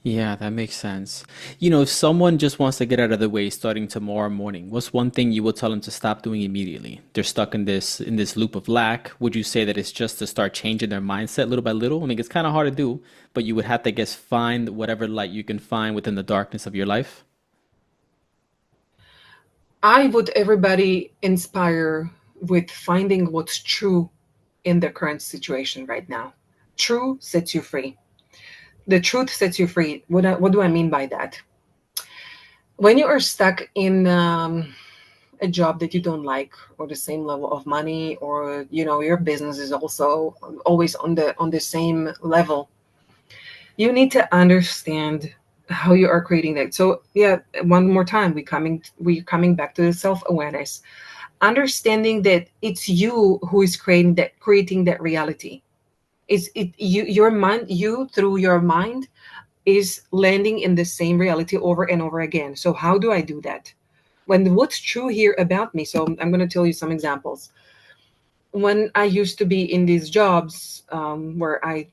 Yeah, that makes sense. If someone just wants to get out of the way starting tomorrow morning, what's one thing you would tell them to stop doing immediately? They're stuck in this loop of lack. Would you say that it's just to start changing their mindset little by little? I mean, it's kind of hard to do, but you would have to, I guess, find whatever light you can find within the darkness of your life. I would everybody inspire with finding what's true in the current situation right now. True sets you free. The truth sets you free. What do I mean by that? When you are stuck in a job that you don't like, or the same level of money, or your business is also always on the same level, you need to understand how you are creating that. So yeah, one more time, we coming back to the self-awareness, understanding that it's you who is creating that reality. Your mind, you through your mind, is landing in the same reality over and over again. So how do I do that? When what's true here about me? So I'm going to tell you some examples. When I used to be in these jobs, where I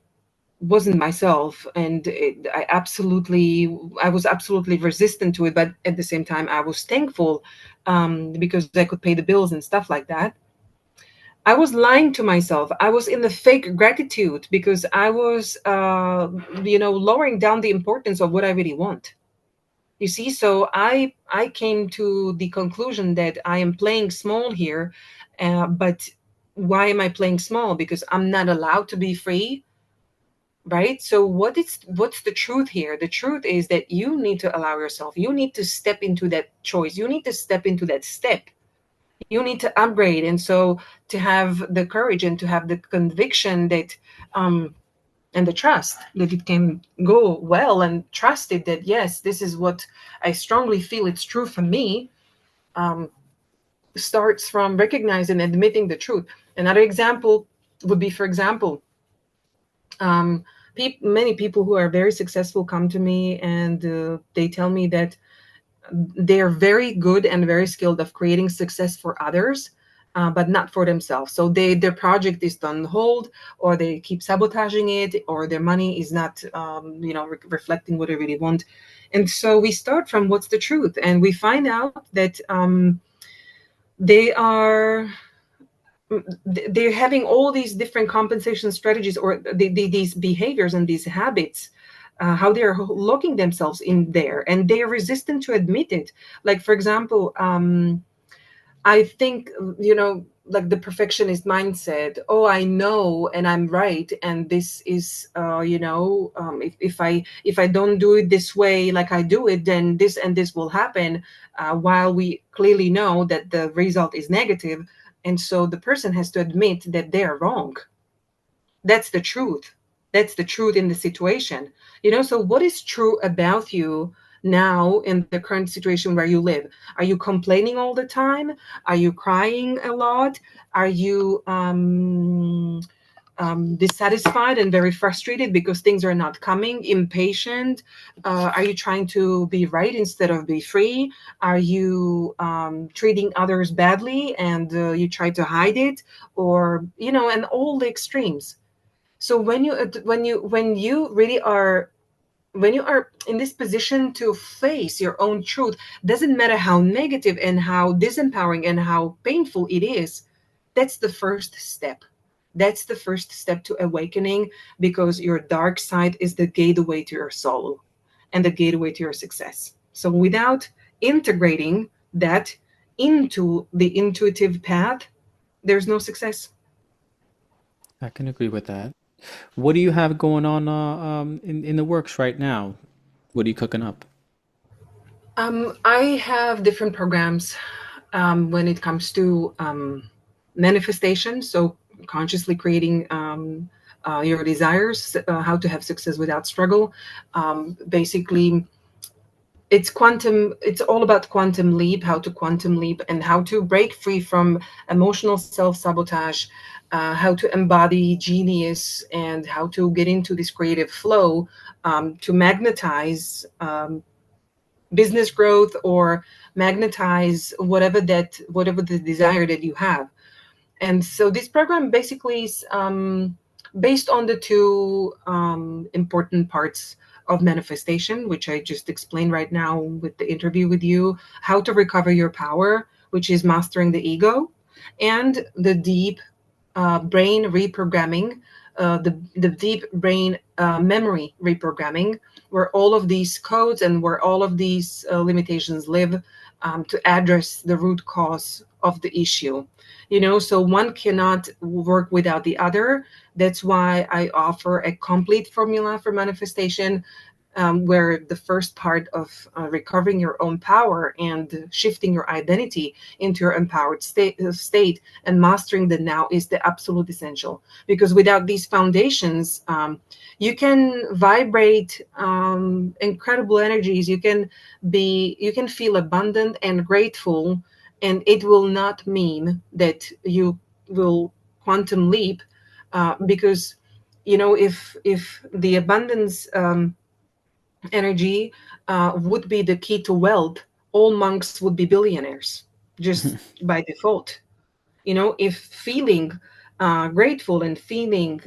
wasn't myself, and I was absolutely resistant to it, but at the same time I was thankful, because I could pay the bills and stuff like that. I was lying to myself. I was in the fake gratitude because I was lowering down the importance of what I really want. You see, so I came to the conclusion that I am playing small here. But why am I playing small? Because I'm not allowed to be free, right? So what's the truth here? The truth is that you need to allow yourself. You need to step into that choice. You need to step into that step. You need to upgrade. And so to have the courage and to have the conviction that, and the trust that it can go well, and trust it that yes, this is what I strongly feel it's true for me, um, starts from recognizing and admitting the truth. Another example would be, for example, um, many people who are very successful come to me, and they tell me that they are very good and very skilled of creating success for others, but not for themselves. So their project is on hold, or they keep sabotaging it, or their money is not reflecting what they really want. And so we start from what's the truth, and we find out that they are they're having all these different compensation strategies, or these behaviors and these habits, how they're locking themselves in there, and they're resistant to admit it. Like, for example, I think, like the perfectionist mindset. Oh, I know, and I'm right, and this is, if I don't do it this way, like I do it, then this and this will happen. While we clearly know that the result is negative, and so the person has to admit that they are wrong. That's the truth. That's the truth in the situation. So what is true about you now in the current situation where you live? Are you complaining all the time? Are you crying a lot? Are you dissatisfied and very frustrated because things are not coming, impatient? Are you trying to be right instead of be free? Are you treating others badly, and you try to hide it? Or, and all the extremes. So when you really are, when you are in this position to face your own truth, doesn't matter how negative and how disempowering and how painful it is, that's the first step. That's the first step to awakening, because your dark side is the gateway to your soul and the gateway to your success. So without integrating that into the intuitive path, there's no success. I can agree with that. What do you have going on in the works right now? What are you cooking up? I have different programs when it comes to manifestation. So consciously creating your desires, how to have success without struggle. Basically, it's all about quantum leap, how to quantum leap, and how to break free from emotional self-sabotage, how to embody genius, and how to get into this creative flow, to magnetize business growth, or magnetize whatever the desire that you have. And so this program basically is based on the two important parts of manifestation, which I just explained right now with the interview with you: how to recover your power, which is mastering the ego, and the deep brain reprogramming, the deep brain memory reprogramming, where all of these codes and where all of these limitations live, to address the root cause of the issue. So one cannot work without the other. That's why I offer a complete formula for manifestation, where the first part of recovering your own power and shifting your identity into your empowered state and mastering the now is the absolute essential. Because without these foundations, you can vibrate incredible energies. You can feel abundant and grateful, and it will not mean that you will quantum leap, because if the abundance energy would be the key to wealth, all monks would be billionaires just by default. If feeling grateful and feeling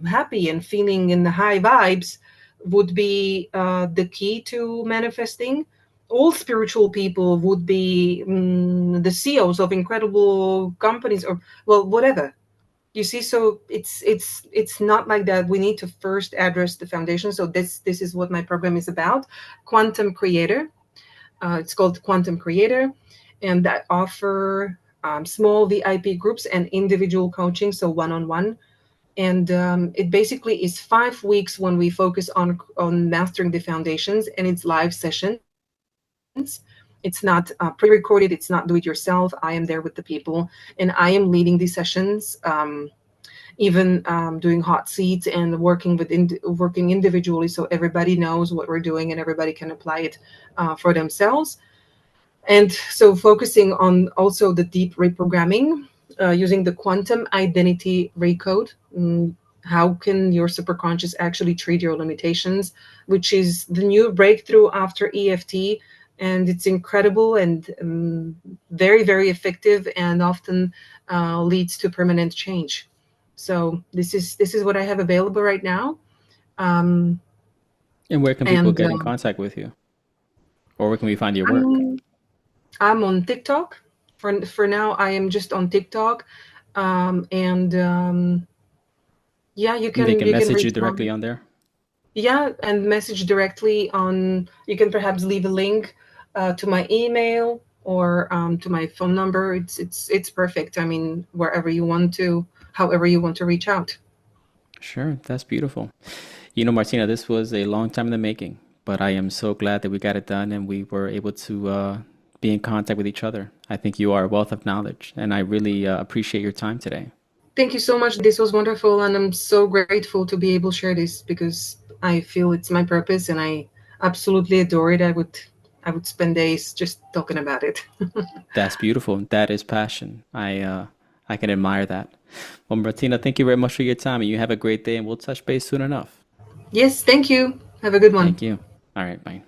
happy and feeling in the high vibes would be the key to manifesting, all spiritual people would be the CEOs of incredible companies, or well, whatever. You see, so it's not like that. We need to first address the foundation. So this is what my program is about: quantum creator. It's called Quantum Creator, and I offer small VIP groups and individual coaching, so one-on-one. And it basically is 5 weeks when we focus on mastering the foundations, and it's live sessions. It's not pre-recorded. It's not do it yourself. I am there with the people, and I am leading these sessions. Even doing hot seats and working individually, so everybody knows what we're doing and everybody can apply it for themselves. And so focusing on also the deep reprogramming, using the quantum identity recode. How can your superconscious actually treat your limitations, which is the new breakthrough after EFT. And it's incredible and very, very effective, and often leads to permanent change. So this is what I have available right now. Um, And where can people and get in contact with you? Or where can we find your work? I'm I'm on TikTok. For now, I am just on TikTok, and yeah, you And they can can you can message reach you out. directly on there? Yeah, and message directly on. You can perhaps leave a link to my email, or to my phone number. It's perfect. I mean, wherever you want to, however you want to reach out. Sure, that's beautiful. Martina, this was a long time in the making, but I am so glad that we got it done and we were able to be in contact with each other. I think you are a wealth of knowledge, and I really appreciate your time today. Thank you so much. This was wonderful, and I'm so grateful to be able to share this, because I feel it's my purpose, and I absolutely adore it. I would spend days just talking about it. That's beautiful. That is passion. I can admire that. Well, Martina, thank you very much for your time, and you have a great day, and we'll touch base soon enough. Yes, thank you. Have a good one. Thank you. All right, bye.